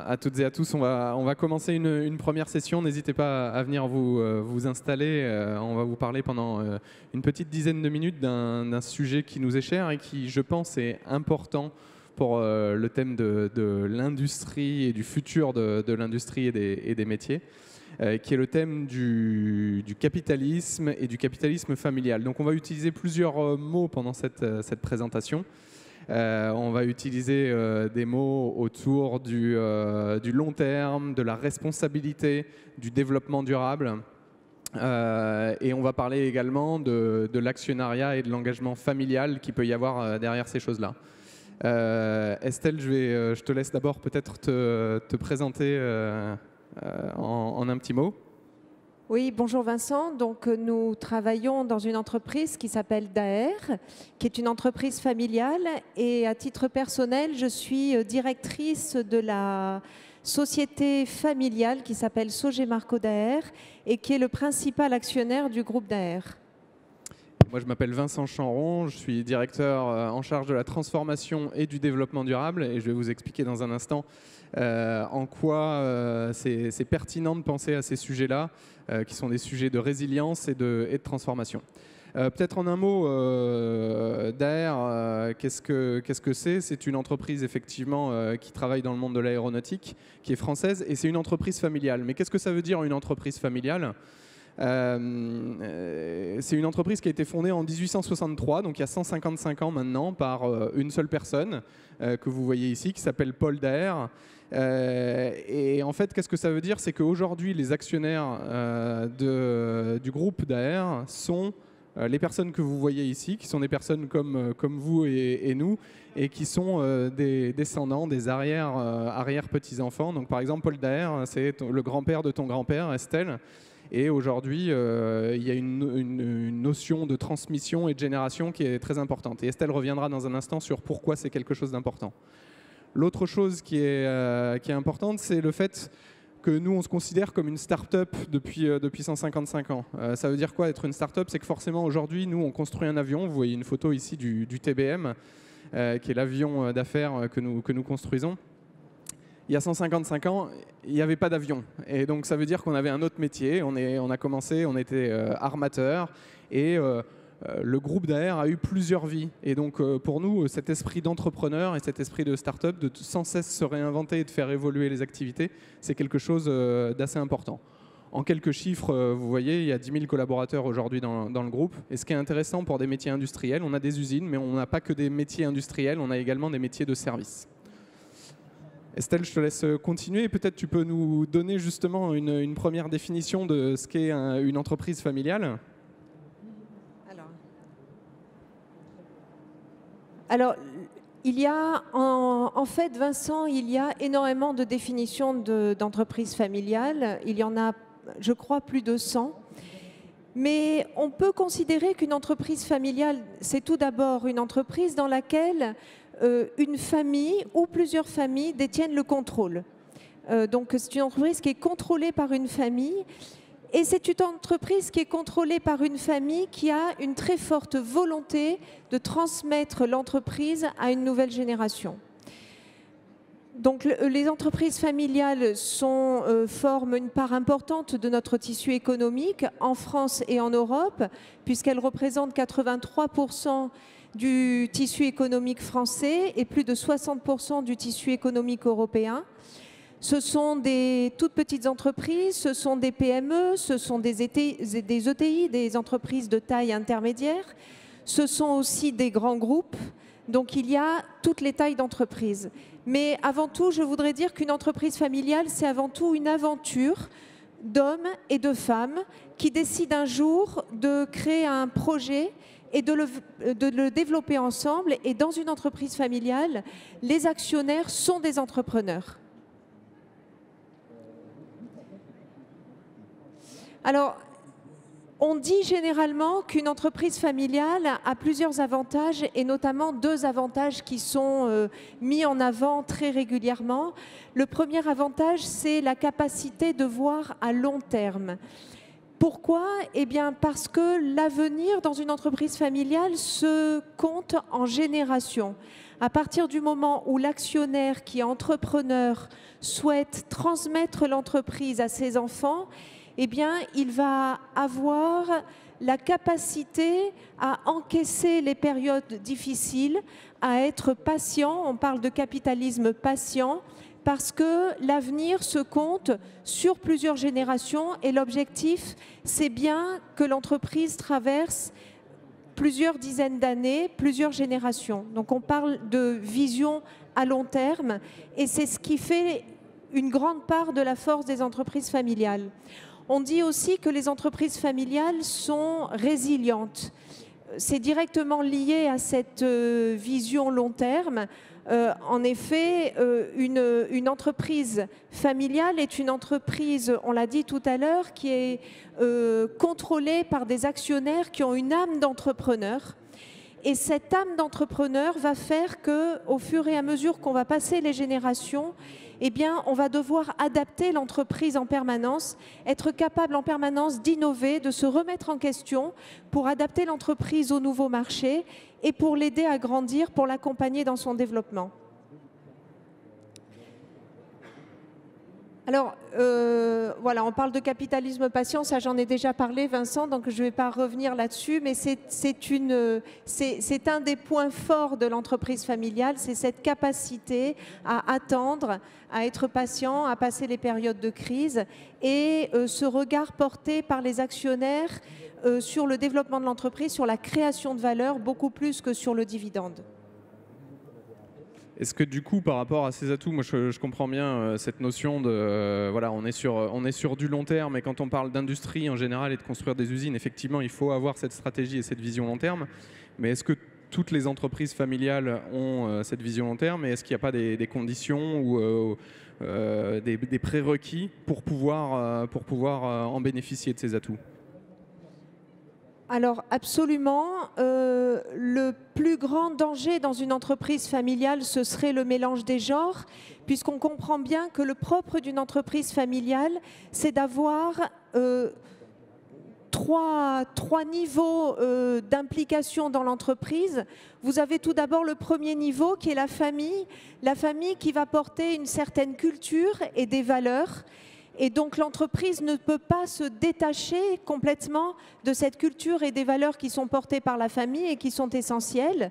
à toutes et à tous. On va commencer une première session. N'hésitez pas à venir vous installer. On va vous parler pendant une petite dizaine de minutes d'un sujet qui nous est cher et qui, je pense, est important pour le thème de l'industrie et du futur de l'industrie et des métiers, qui est le thème du capitalisme et du capitalisme familial. Donc on va utiliser plusieurs mots pendant cette présentation. On va utiliser des mots autour du long terme, de la responsabilité, du développement durable. Et on va parler également de l'actionnariat et de l'engagement familial qu'il peut y avoir derrière ces choses-là. Estelle, je te laisse d'abord peut-être te présenter en un petit mot. Oui, bonjour Vincent. Donc, nous travaillons dans une entreprise qui s'appelle Daher, qui est une entreprise familiale. Et à titre personnel, je suis directrice de la société familiale qui s'appelle Sogei-Marco Daher et qui est le principal actionnaire du groupe Daher. Moi, je m'appelle Vincent Chanron, je suis directeur en charge de la transformation et du développement durable et je vais vous expliquer dans un instant en quoi c'est pertinent de penser à ces sujets-là, qui sont des sujets de résilience et de transformation. Peut-être en un mot, Daher, qu'est-ce que c'est? C'est une entreprise effectivement qui travaille dans le monde de l'aéronautique, qui est française, et c'est une entreprise familiale. Mais qu'est-ce que ça veut dire une entreprise familiale? C'est une entreprise qui a été fondée en 1863, donc il y a 155 ans maintenant, par une seule personne que vous voyez ici, qui s'appelle Paul Daher. Et en fait, qu'est-ce que ça veut dire? C'est qu'aujourd'hui, les actionnaires du groupe Daher sont les personnes que vous voyez ici, qui sont des personnes comme vous et nous, et qui sont des descendants, des arrière-petits-enfants. Donc par exemple, Paul Daher, c'est le grand-père de ton grand-père, Estelle. Et aujourd'hui, il y a une notion de transmission et de génération qui est très importante. Et Estelle reviendra dans un instant sur pourquoi c'est quelque chose d'important. L'autre chose qui est importante, c'est le fait que nous, on se considère comme une start-up depuis 155 ans. Ça veut dire quoi être une start-up? C'est que forcément, aujourd'hui, nous, on construit un avion. Vous voyez une photo ici du TBM, qui est l'avion d'affaires que nous construisons. Il y a 155 ans, il n'y avait pas d'avion. Et donc, ça veut dire qu'on avait un autre métier. On a commencé, on était armateur. Et le groupe Daher a eu plusieurs vies. Et donc, pour nous, cet esprit d'entrepreneur et cet esprit de start-up, de sans cesse se réinventer et de faire évoluer les activités, c'est quelque chose d'assez important. En quelques chiffres, vous voyez, il y a 10 000 collaborateurs aujourd'hui dans le groupe. Et ce qui est intéressant pour des métiers industriels, on a des usines, mais on n'a pas que des métiers industriels, on a également des métiers de service. Estelle, je te laisse continuer. Peut-être tu peux nous donner justement une première définition de ce qu'est une entreprise familiale. Alors, il y a en fait, Vincent, il y a énormément de définitions d'entreprise familiale. Il y en a, je crois, plus de 100. Mais on peut considérer qu'une entreprise familiale, c'est tout d'abord une entreprise dans laquelle une famille ou plusieurs familles détiennent le contrôle. Donc c'est une entreprise qui est contrôlée par une famille et c'est une entreprise qui est contrôlée par une famille qui a une très forte volonté de transmettre l'entreprise à une nouvelle génération. Donc les entreprises familiales forment une part importante de notre tissu économique en France et en Europe puisqu'elles représentent 83% du tissu économique français et plus de 60% du tissu économique européen. Ce sont des toutes petites entreprises, ce sont des PME, ce sont des ETI, des entreprises de taille intermédiaire. Ce sont aussi des grands groupes. Donc il y a toutes les tailles d'entreprises. Mais avant tout, je voudrais dire qu'une entreprise familiale, c'est avant tout une aventure d'hommes et de femmes qui décident un jour de créer un projet et de le développer ensemble. Et dans une entreprise familiale, les actionnaires sont des entrepreneurs. Alors, on dit généralement qu'une entreprise familiale a plusieurs avantages et notamment 2 avantages qui sont mis en avant très régulièrement. Le premier avantage, c'est la capacité de voir à long terme. Pourquoi? Eh bien parce que l'avenir dans une entreprise familiale se compte en générations. À partir du moment où l'actionnaire qui est entrepreneur souhaite transmettre l'entreprise à ses enfants, eh bien il va avoir la capacité à encaisser les périodes difficiles, à être patient, on parle de capitalisme patient, parce que l'avenir se compte sur plusieurs générations et l'objectif, c'est bien que l'entreprise traverse plusieurs dizaines d'années, plusieurs générations. Donc on parle de vision à long terme et c'est ce qui fait une grande part de la force des entreprises familiales. On dit aussi que les entreprises familiales sont résilientes. C'est directement lié à cette vision long terme. En effet, une entreprise familiale est une entreprise, on l'a dit tout à l'heure, qui est contrôlée par des actionnaires qui ont une âme d'entrepreneur. Et cette âme d'entrepreneur va faire qu'au fur et à mesure qu'on va passer les générations, eh bien, on va devoir adapter l'entreprise en permanence, être capable en permanence d'innover, de se remettre en question pour adapter l'entreprise aux nouveaux marchés et pour l'aider à grandir, pour l'accompagner dans son développement. Alors, voilà, on parle de capitalisme patient, ça j'en ai déjà parlé, Vincent, donc je ne vais pas revenir là-dessus, mais c'est un des points forts de l'entreprise familiale, c'est cette capacité à attendre, à être patient, à passer les périodes de crise et ce regard porté par les actionnaires sur le développement de l'entreprise, sur la création de valeur, beaucoup plus que sur le dividende. Est-ce que du coup, par rapport à ces atouts, moi je comprends bien cette notion de, voilà, on est sur du long terme, et quand on parle d'industrie en général et de construire des usines, effectivement, il faut avoir cette stratégie et cette vision long terme. Mais est-ce que toutes les entreprises familiales ont cette vision long terme, et est-ce qu'il n'y a pas des conditions ou des prérequis pour pouvoir en bénéficier de ces atouts ? Alors absolument, le plus grand danger dans une entreprise familiale, ce serait le mélange des genres, puisqu'on comprend bien que le propre d'une entreprise familiale, c'est d'avoir trois niveaux d'implication dans l'entreprise. Vous avez tout d'abord le premier niveau qui est la famille qui va porter une certaine culture et des valeurs. Et donc l'entreprise ne peut pas se détacher complètement de cette culture et des valeurs qui sont portées par la famille et qui sont essentielles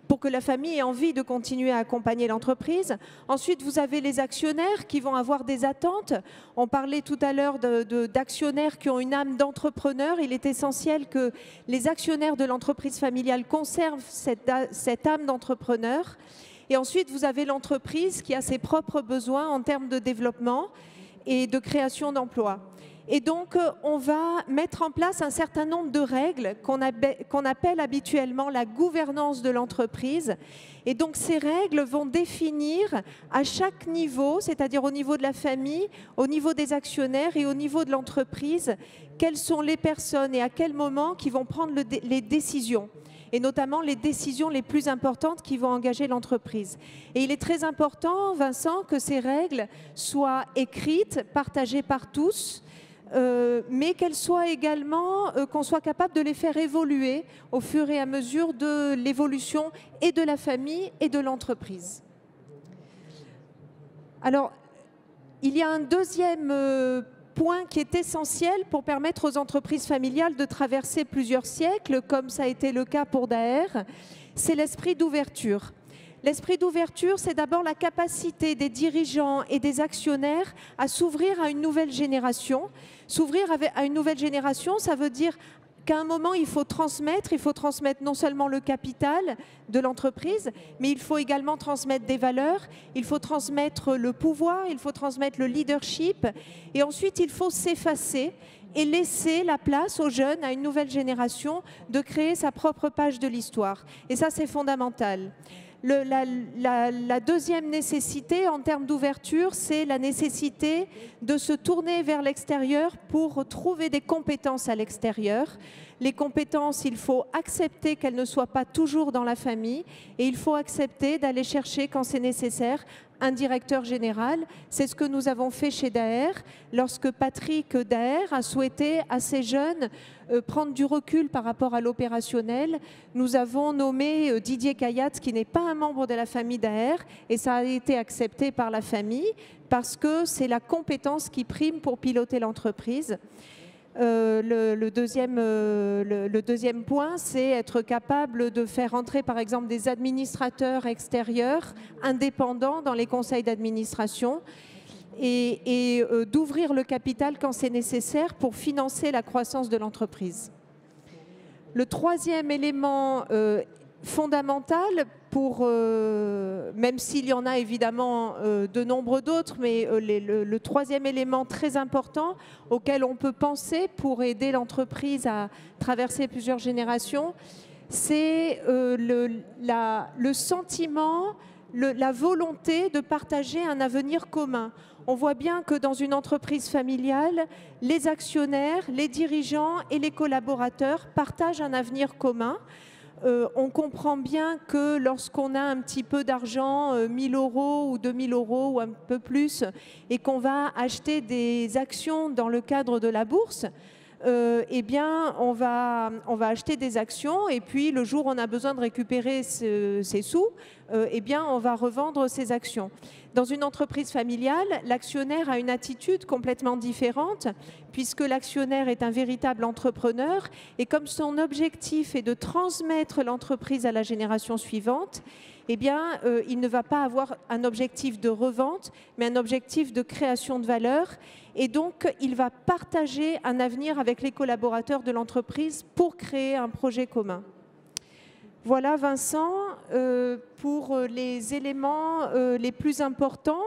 pour que la famille ait envie de continuer à accompagner l'entreprise. Ensuite, vous avez les actionnaires qui vont avoir des attentes. On parlait tout à l'heure d'actionnaires qui ont une âme d'entrepreneur. Il est essentiel que les actionnaires de l'entreprise familiale conservent cette âme d'entrepreneur. Et ensuite, vous avez l'entreprise qui a ses propres besoins en termes de développement et de création d'emplois. Et donc, on va mettre en place un certain nombre de règles qu'on appelle habituellement la gouvernance de l'entreprise. Et donc, ces règles vont définir à chaque niveau, c'est-à-dire au niveau de la famille, au niveau des actionnaires et au niveau de l'entreprise, quelles sont les personnes et à quel moment qui vont prendre les décisions, et notamment les décisions les plus importantes qui vont engager l'entreprise. Et il est très important, Vincent, que ces règles soient écrites, partagées par tous, mais qu'elles soient également, qu'on soit capable de les faire évoluer au fur et à mesure de l'évolution et de la famille et de l'entreprise. Alors, il y a un deuxième point qui est essentiel pour permettre aux entreprises familiales de traverser plusieurs siècles, comme ça a été le cas pour Daher, c'est l'esprit d'ouverture. L'esprit d'ouverture, c'est d'abord la capacité des dirigeants et des actionnaires à s'ouvrir à une nouvelle génération. S'ouvrir à une nouvelle génération, ça veut dire qu'à un moment, il faut transmettre non seulement le capital de l'entreprise, mais il faut également transmettre des valeurs, il faut transmettre le pouvoir, il faut transmettre le leadership, et ensuite, il faut s'effacer et laisser la place aux jeunes, à une nouvelle génération, de créer sa propre page de l'histoire. Et ça, c'est fondamental. La deuxième nécessité en termes d'ouverture, c'est la nécessité de se tourner vers l'extérieur pour trouver des compétences à l'extérieur. Les compétences, il faut accepter qu'elles ne soient pas toujours dans la famille et il faut accepter d'aller chercher, quand c'est nécessaire, un directeur général. C'est ce que nous avons fait chez Daher, lorsque Patrick Daher a souhaité, assez jeune, prendre du recul par rapport à l'opérationnel. Nous avons nommé Didier Kayatz, qui n'est pas un membre de la famille Daher, et ça a été accepté par la famille, parce que c'est la compétence qui prime pour piloter l'entreprise. Le deuxième point, c'est être capable de faire entrer par exemple des administrateurs extérieurs indépendants dans les conseils d'administration et d'ouvrir le capital quand c'est nécessaire pour financer la croissance de l'entreprise. Le troisième élément fondamental, même s'il y en a évidemment de nombreux d'autres, mais le troisième élément très important auquel on peut penser pour aider l'entreprise à traverser plusieurs générations, c'est le sentiment, la volonté de partager un avenir commun. On voit bien que dans une entreprise familiale, les actionnaires, les dirigeants et les collaborateurs partagent un avenir commun. On comprend bien que lorsqu'on a un petit peu d'argent, 1 000 € ou 2 000 € ou un peu plus, et qu'on va acheter des actions dans le cadre de la bourse, eh bien, on va acheter des actions et puis le jour où on a besoin de récupérer ces sous, eh bien, on va revendre ces actions. Dans une entreprise familiale, l'actionnaire a une attitude complètement différente puisque l'actionnaire est un véritable entrepreneur et comme son objectif est de transmettre l'entreprise à la génération suivante, eh bien, il ne va pas avoir un objectif de revente, mais un objectif de création de valeur. Et donc, il va partager un avenir avec les collaborateurs de l'entreprise pour créer un projet commun. Voilà, Vincent, pour les éléments les plus importants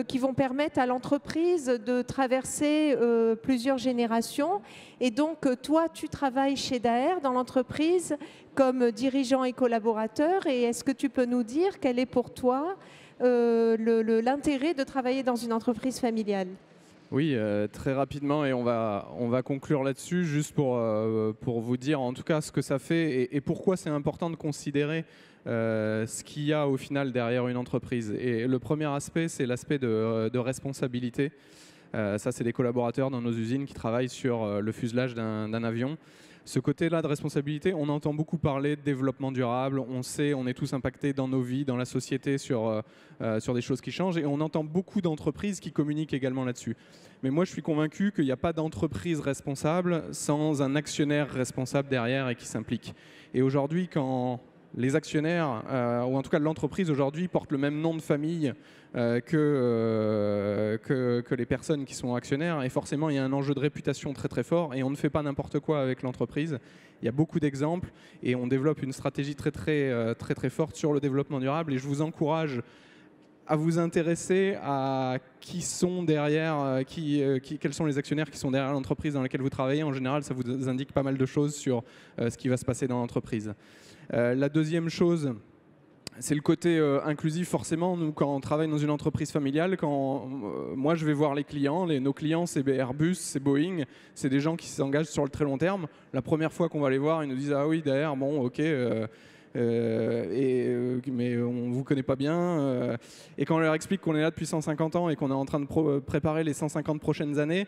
qui vont permettre à l'entreprise de traverser plusieurs générations. Et donc, toi, tu travailles chez Daher dans l'entreprise comme dirigeant et collaborateur. Et est-ce que tu peux nous dire quel est pour toi l'intérêt de travailler dans une entreprise familiale ? Oui, très rapidement, et on va conclure là-dessus, juste pour vous dire en tout cas ce que ça fait et pourquoi c'est important de considérer ce qu'il y a au final derrière une entreprise. Et le premier aspect, c'est l'aspect de responsabilité. Ça, c'est des collaborateurs dans nos usines qui travaillent sur le fuselage d'un avion. Ce côté-là de responsabilité, on entend beaucoup parler de développement durable, on sait, on est tous impactés dans nos vies, dans la société, sur des choses qui changent, et on entend beaucoup d'entreprises qui communiquent également là-dessus. Mais moi, je suis convaincu qu'il n'y a pas d'entreprise responsable sans un actionnaire responsable derrière et qui s'implique. Et aujourd'hui, quand les actionnaires, ou en tout cas l'entreprise aujourd'hui, portent le même nom de famille que les personnes qui sont actionnaires. Et forcément, il y a un enjeu de réputation très très fort et on ne fait pas n'importe quoi avec l'entreprise. Il y a beaucoup d'exemples et on développe une stratégie très très forte sur le développement durable. Et je vous encourage à vous intéresser à qui sont derrière, quels sont les actionnaires qui sont derrière l'entreprise dans laquelle vous travaillez. En général, ça vous indique pas mal de choses sur ce qui va se passer dans l'entreprise. La deuxième chose, c'est le côté inclusif. Forcément, nous, quand on travaille dans une entreprise familiale, quand moi je vais voir les clients, nos clients, c'est Airbus, c'est Boeing, c'est des gens qui s'engagent sur le très long terme. La première fois qu'on va les voir, ils nous disent « Ah oui, derrière, bon, ok, mais on ne vous connaît pas bien. » Et quand on leur explique qu'on est là depuis 150 ans et qu'on est en train de préparer les 150 prochaines années,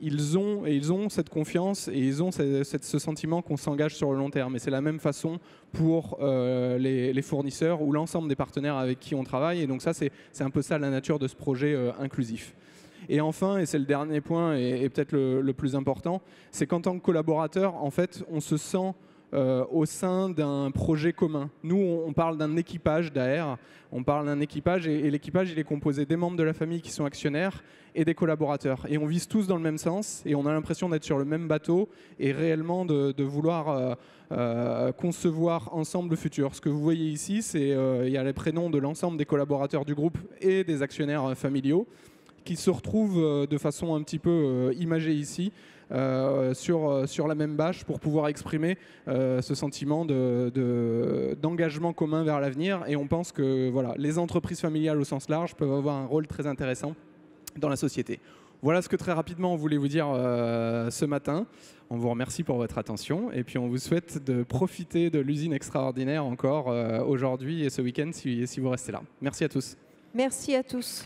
ils ont cette confiance et ils ont ce sentiment qu'on s'engage sur le long terme. Et c'est la même façon pour les fournisseurs ou l'ensemble des partenaires avec qui on travaille. Et donc ça, c'est un peu ça la nature de ce projet inclusif. Et enfin, et c'est le dernier point et peut-être le plus important, c'est qu'en tant que collaborateur, en fait, on se sent au sein d'un projet commun. Nous, on parle d'un équipage Daher, on parle d'un équipage et l'équipage, il est composé des membres de la famille qui sont actionnaires et des collaborateurs. Et on vise tous dans le même sens et on a l'impression d'être sur le même bateau et réellement de vouloir concevoir ensemble le futur. Ce que vous voyez ici, il y a les prénoms de l'ensemble des collaborateurs du groupe et des actionnaires familiaux qui se retrouvent de façon un petit peu imagée ici, sur la même bâche pour pouvoir exprimer ce sentiment d'engagement commun vers l'avenir. Et on pense que voilà, les entreprises familiales au sens large peuvent avoir un rôle très intéressant dans la société. Voilà ce que très rapidement on voulait vous dire ce matin. On vous remercie pour votre attention et puis on vous souhaite de profiter de l'usine extraordinaire encore aujourd'hui et ce week-end si vous restez là. Merci à tous. Merci à tous.